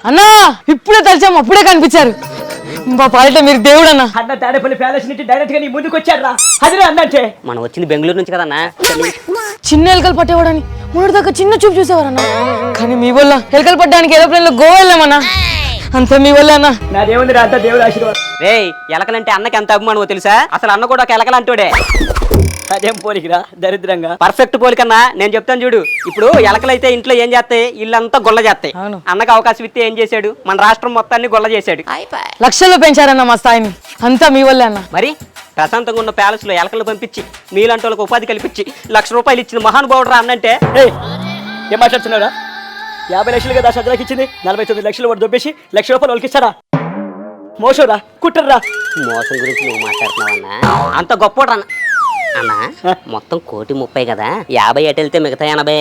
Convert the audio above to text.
అన్నా ఇప్పుడే తలిచాము అప్పుడే కనిపించారు. మా పాలిట మీరు దేవుడు అన్న. అన్న తాడేపల్లి ప్యాలెస్ నుంచి డైరెక్ట్ గా నీ ముందుకు వచ్చాడు రా. అదిరే అన్నంటే మనం వచ్చింది బెంగళూరు నుంచి కదన్నా. చిన్న ఎలుకలు పట్టేవాడని మొన్నటి దాకా చిన్న చూపు చూసేవారన్నా. కానీ మీ వల్ల ఎలుకలు పట్టడానికి ఏరోప్లేన్ లో గోవా వెళ్ళామన్నా. అంతా మీ వల్ల అన్న. నాదేముంది రా, అంతా దేవుడు ఆశీర్వాదం. రేయ్ ఎలకలంటే అన్నకి ఎంత అభిమానమో తెలుసా? అసలు అన్న కూడా ఒక ఎలకలంటోడే. అదేం పోలికిరా దరిద్రంగా. పర్ఫెక్ట్ పోలికన్నా. నేను చెప్తాను చూడు. ఇప్పుడు ఎలకలైతే ఇంట్లో ఏం చేస్తాయి? ఇల్లంతా గొల్ల చేస్తాయి. అవును. అన్నకు అవకాశం ఇస్తే ఏం చేశాడు? మన రాష్ట్రం మొత్తాన్ని గొల్ల చేశాడు. లక్షల్లో పెంచారన్న మా స్థాయిని. అంతా మీ వల్లే అన్న. మరి ప్రశాంతంగా ఉన్న ప్యాలెస్ లో ఎలకలు పంపించి మీలాంటి వాళ్ళకి ఉపాధి కల్పించి ₹1,00,000 ఇచ్చిన మహానుభావుడు రా అన్నంటే. ఏయ్ ఏం మాట్లాడుతున్నారా? 50 లక్షలు కదా సజ్జలకి ఇచ్చింది. 49 లక్షలు వాడు దొబ్బేసి ₹1,00,000 వాళ్ళకి ఇస్తారా? మోసరా కుట్టర్రా. మోసం గురించి నువ్వు మాట్లాడుతున్నావన్నా. అంత గొప్పోడు అన్న. అన్న మొత్తం 1,30,00,000 కదా, 50 అటు వెళ్తే మిగతా 80.